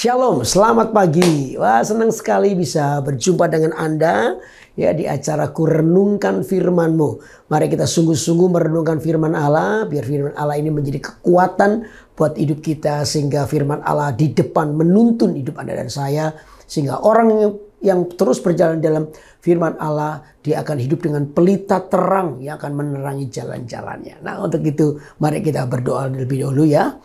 Shalom, selamat pagi. Wah, senang sekali bisa berjumpa dengan Anda ya di acara Kurenungkan Firman-Mu. Mari kita sungguh-sungguh merenungkan firman Allah, biar firman Allah ini menjadi kekuatan buat hidup kita, sehingga firman Allah di depan menuntun hidup Anda dan saya, sehingga orang yang terus berjalan dalam firman Allah, dia akan hidup dengan pelita terang yang akan menerangi jalan-jalannya. Nah, untuk itu mari kita berdoa lebih dahulu ya.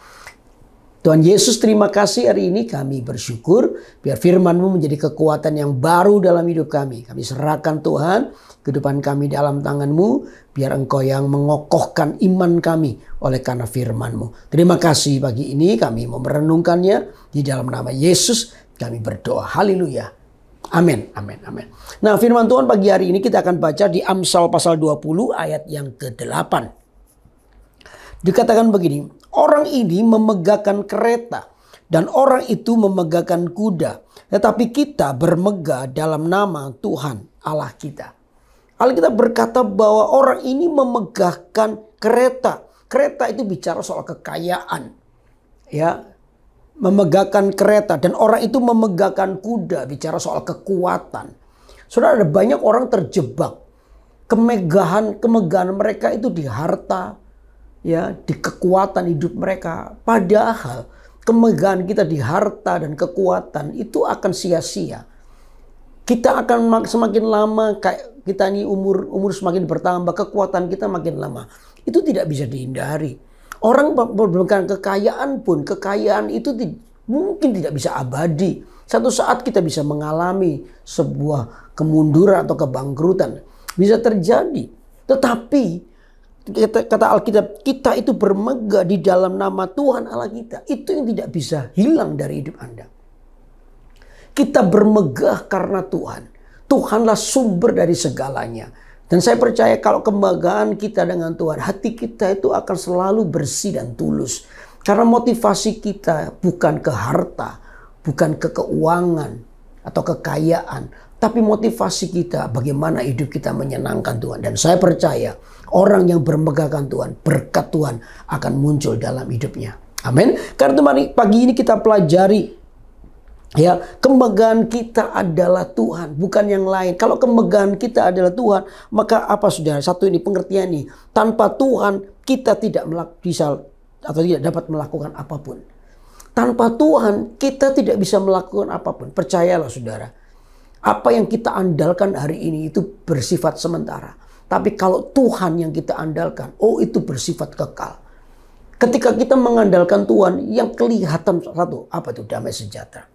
Tuhan Yesus, terima kasih hari ini kami bersyukur biar firman-Mu menjadi kekuatan yang baru dalam hidup kami. Kami serahkan Tuhan kehidupan kami dalam tangan-Mu, biar Engkau yang mengokohkan iman kami oleh karena firman-Mu. Terima kasih pagi ini kami mau merenungkannya di dalam nama Yesus kami berdoa. Haleluya. Amin, amin, amin. Nah, firman Tuhan pagi hari ini kita akan baca di Amsal pasal 20 ayat yang ke-8. Dikatakan begini, orang ini memegahkan kereta dan orang itu memegahkan kuda. Tetapi kita bermegah dalam nama Tuhan Allah kita. Alkitab berkata bahwa orang ini memegahkan kereta. Kereta itu bicara soal kekayaan. Ya, memegahkan kereta dan orang itu memegahkan kuda, bicara soal kekuatan. Saudara, ada banyak orang terjebak. Kemegahan mereka itu di harta, ya, di kekuatan hidup mereka. Padahal kemegahan kita di harta dan kekuatan itu akan sia-sia. Kita akan semakin lama, kayak kita ini umur semakin bertambah, kekuatan kita makin lama. Itu tidak bisa dihindari. Orang berbukan kekayaan pun, kekayaan itu mungkin tidak bisa abadi. Satu saat kita bisa mengalami sebuah kemunduran atau kebangkrutan. Bisa terjadi. Tetapi kata Alkitab, kita itu bermegah di dalam nama Tuhan Allah kita. Itu yang tidak bisa hilang dari hidup Anda. Kita bermegah karena Tuhan. Tuhanlah sumber dari segalanya. Dan saya percaya kalau kemegahan kita dengan Tuhan, hati kita itu akan selalu bersih dan tulus. Karena motivasi kita bukan ke harta, bukan ke keuangan atau kekayaan. Tapi motivasi kita bagaimana hidup kita menyenangkan Tuhan. Dan saya percaya orang yang bermegahkan Tuhan, berkat Tuhan akan muncul dalam hidupnya. Amin. Karena itu mari pagi ini kita pelajari, ya, kemegahan kita adalah Tuhan, bukan yang lain. Kalau kemegahan kita adalah Tuhan, maka apa saudara? Satu ini pengertian ini. Tanpa Tuhan kita tidak bisa atau tidak dapat melakukan apapun. Tanpa Tuhan kita tidak bisa melakukan apapun. Percayalah saudara. Apa yang kita andalkan hari ini itu bersifat sementara. Tapi kalau Tuhan yang kita andalkan, itu bersifat kekal. Ketika kita mengandalkan Tuhan, yang kelihatan satu, apa itu? Damai sejahtera.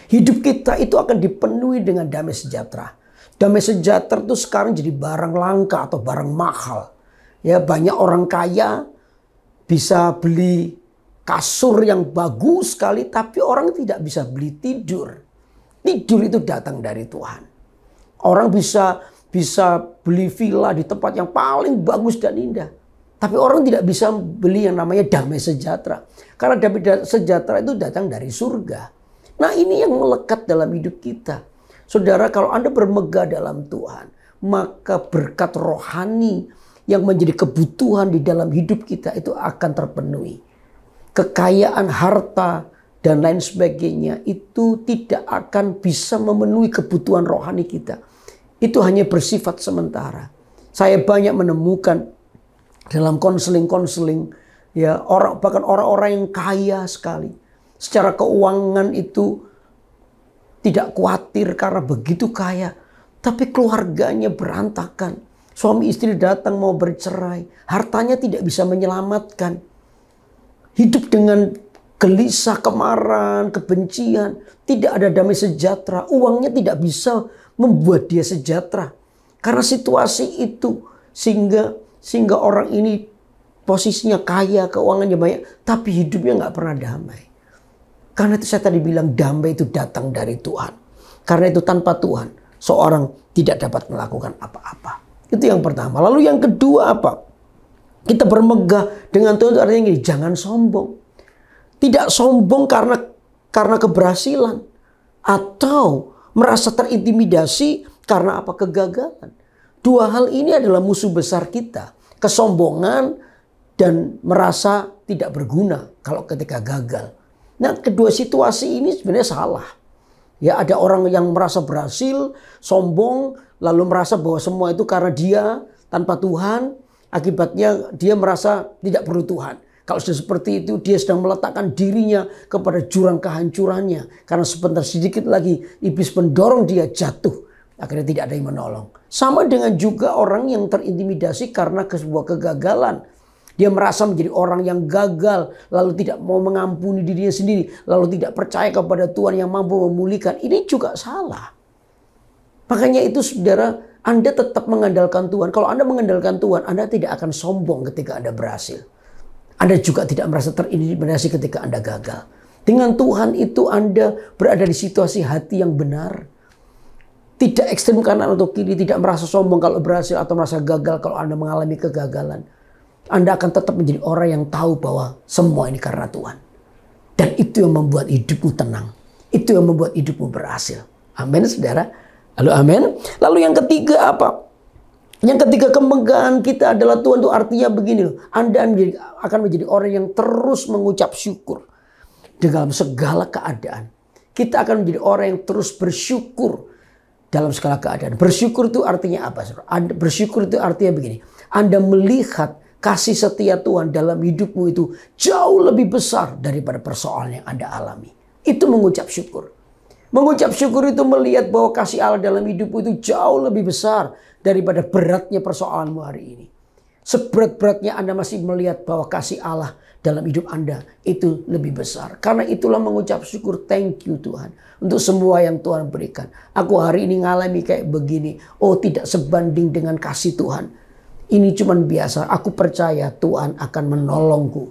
Hidup kita itu akan dipenuhi dengan damai sejahtera. Damai sejahtera itu sekarang jadi barang langka atau barang mahal. Ya, banyak orang kaya bisa beli kasur yang bagus sekali, tapi orang tidak bisa beli tidur. Tidur itu datang dari Tuhan. Orang bisa beli villa di tempat yang paling bagus dan indah. Tapi orang tidak bisa beli yang namanya damai sejahtera. Karena damai sejahtera itu datang dari surga. Nah, ini yang melekat dalam hidup kita. Saudara, kalau Anda bermegah dalam Tuhan, maka berkat rohani yang menjadi kebutuhan di dalam hidup kita itu akan terpenuhi. Kekayaan, harta, dan lain sebagainya itu tidak akan bisa memenuhi kebutuhan rohani kita. Itu hanya bersifat sementara. Saya banyak menemukan dalam konseling, ya, bahkan orang-orang yang kaya sekali. Secara keuangan itu tidak khawatir karena begitu kaya. Tapi keluarganya berantakan. Suami istri datang mau bercerai. Hartanya tidak bisa menyelamatkan. Hidup dengan gelisah, kemarahan, kebencian. Tidak ada damai sejahtera. Uangnya tidak bisa membuat dia sejahtera. Karena situasi itu. Sehingga orang ini posisinya kaya, keuangannya banyak. Tapi hidupnya nggak pernah damai. Karena itu saya tadi bilang damai itu datang dari Tuhan. Karena itu tanpa Tuhan seorang tidak dapat melakukan apa-apa. Itu yang pertama. Lalu yang kedua apa? Kita bermegah dengan Tuhan itu artinya gini, jangan sombong. Tidak sombong karena keberhasilan. Atau merasa terintimidasi karena apa? Kegagalan. Dua hal ini adalah musuh besar kita. Kesombongan dan merasa tidak berguna kalau ketika gagal. Nah, kedua situasi ini sebenarnya salah. Ya, ada orang yang merasa berhasil, sombong, lalu merasa bahwa semua itu karena dia tanpa Tuhan. Akibatnya dia merasa tidak perlu Tuhan. Kalau sudah seperti itu, dia sedang meletakkan dirinya kepada jurang kehancurannya. Karena sebentar sedikit lagi iblis mendorong dia jatuh. Akhirnya tidak ada yang menolong. Sama dengan juga orang yang terintimidasi karena sebuah kegagalan. Dia merasa menjadi orang yang gagal, lalu tidak mau mengampuni dirinya sendiri, lalu tidak percaya kepada Tuhan yang mampu memulihkan. Ini juga salah. Makanya itu saudara, Anda tetap mengandalkan Tuhan. Kalau Anda mengandalkan Tuhan, Anda tidak akan sombong ketika Anda berhasil. Anda juga tidak merasa terintimidasi ketika Anda gagal. Dengan Tuhan itu Anda berada di situasi hati yang benar. Tidak ekstrem kanan atau kiri, tidak merasa sombong kalau berhasil atau merasa gagal kalau Anda mengalami kegagalan. Anda akan tetap menjadi orang yang tahu bahwa semua ini karena Tuhan. Dan itu yang membuat hidupmu tenang. Itu yang membuat hidupmu berhasil. Amin, saudara. Lalu amin. Lalu yang ketiga apa? Yang ketiga, kemegahan kita adalah Tuhan. Itu artinya begini loh. Anda akan menjadi orang yang terus mengucap syukur. Dalam segala keadaan. Kita akan menjadi orang yang terus bersyukur dalam segala keadaan. Bersyukur itu artinya apa? Bersyukur itu artinya begini. Anda melihat kasih setia Tuhan dalam hidupmu itu jauh lebih besar daripada persoalan yang Anda alami. Itu mengucap syukur. Mengucap syukur itu melihat bahwa kasih Allah dalam hidupmu itu jauh lebih besar daripada beratnya persoalanmu hari ini. Seberat-beratnya Anda masih melihat bahwa kasih Allah dalam hidup Anda itu lebih besar. Karena itulah mengucap syukur, thank you Tuhan. Untuk semua yang Tuhan berikan. Aku hari ini ngalami kayak begini. Oh, tidak sebanding dengan kasih Tuhan. Ini cuma biasa. Aku percaya Tuhan akan menolongku.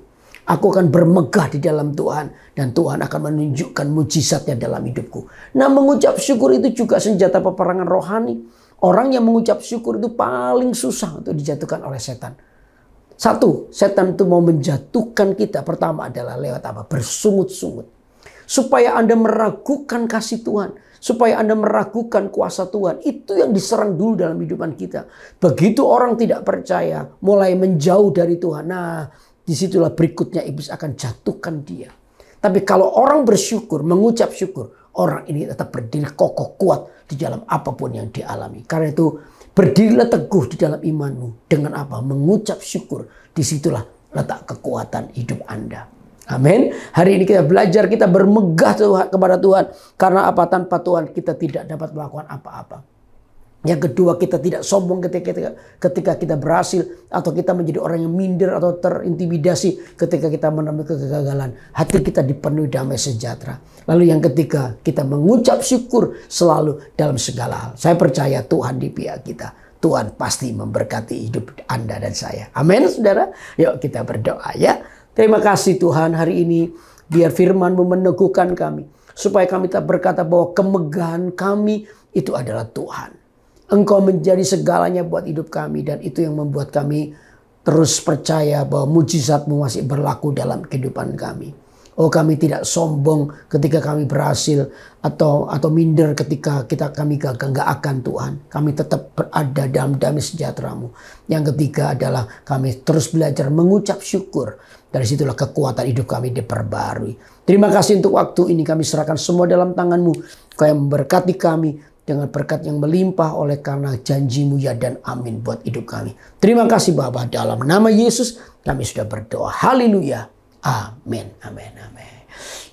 Aku akan bermegah di dalam Tuhan. Dan Tuhan akan menunjukkan mujizatnya dalam hidupku. Nah, mengucap syukur itu juga senjata peperangan rohani. Orang yang mengucap syukur itu paling susah untuk dijatuhkan oleh setan. Satu, setan itu mau menjatuhkan kita. Pertama adalah lewat apa? Bersungut-sungut. Supaya Anda meragukan kasih Tuhan. Supaya Anda meragukan kuasa Tuhan. Itu yang diserang dulu dalam kehidupan kita. Begitu orang tidak percaya, mulai menjauh dari Tuhan. Nah, disitulah berikutnya iblis akan jatuhkan dia. Tapi kalau orang bersyukur, mengucap syukur, orang ini tetap berdiri kokoh kuat di dalam apapun yang dialami. Karena itu berdirilah teguh di dalam imanmu. Dengan apa? Mengucap syukur. Disitulah letak kekuatan hidup Anda. Amin. Hari ini kita belajar, kita bermegah kepada Tuhan. Karena apa? Tanpa Tuhan kita tidak dapat melakukan apa-apa. Yang kedua, kita tidak sombong ketika kita berhasil. Atau kita menjadi orang yang minder atau terintimidasi ketika kita menemui kegagalan. Hati kita dipenuhi damai sejahtera. Lalu yang ketiga, kita mengucap syukur selalu dalam segala hal. Saya percaya Tuhan di pihak kita. Tuhan pasti memberkati hidup Anda dan saya. Amin, saudara. Yuk kita berdoa ya. Terima kasih Tuhan, hari ini biar firman-Mu meneguhkan kami. Supaya kami tak berkata bahwa kemegahan kami itu adalah Tuhan. Engkau menjadi segalanya buat hidup kami. Dan itu yang membuat kami terus percaya bahwa mujizat-Mu masih berlaku dalam kehidupan kami. Oh, kami tidak sombong ketika kami berhasil. Atau minder ketika kami gagal. Enggak akan Tuhan. Kami tetap berada dalam damai sejahtera-Mu. Yang ketiga adalah kami terus belajar mengucap syukur. Dari situlah kekuatan hidup kami diperbarui. Terima kasih untuk waktu ini. Kami serahkan semua dalam tangan-Mu. Kau yang memberkati kami dengan berkat yang melimpah oleh karena janji-Mu ya dan amin buat hidup kami. Terima kasih Bapa, dalam nama Yesus kami sudah berdoa. Haleluya. Amin. Amin. Amin.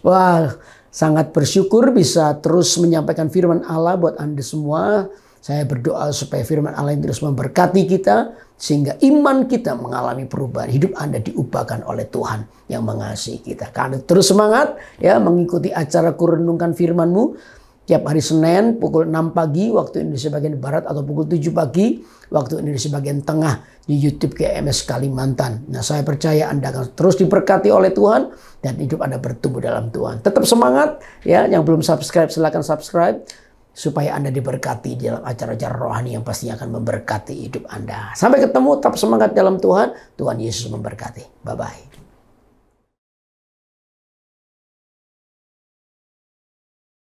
Wah, sangat bersyukur bisa terus menyampaikan firman Allah buat Anda semua. Saya berdoa supaya firman Allah yang terus memberkati kita. Sehingga iman kita mengalami perubahan. Hidup Anda diubahkan oleh Tuhan yang mengasihi kita. Karena terus semangat ya mengikuti acara Kurenungkan Firman-Mu. Tiap hari Senin pukul 6 pagi waktu Indonesia bagian Barat. Atau pukul 7 pagi waktu Indonesia bagian Tengah. Di YouTube KMS Kalimantan. Nah, saya percaya Anda akan terus diberkati oleh Tuhan. Dan hidup Anda bertumbuh dalam Tuhan. Tetap semangat ya. Yang belum subscribe silakan subscribe. Supaya Anda diberkati dalam acara-acara rohani yang pastinya akan memberkati hidup Anda. Sampai ketemu, tetap semangat dalam Tuhan. Tuhan Yesus memberkati. Bye-bye.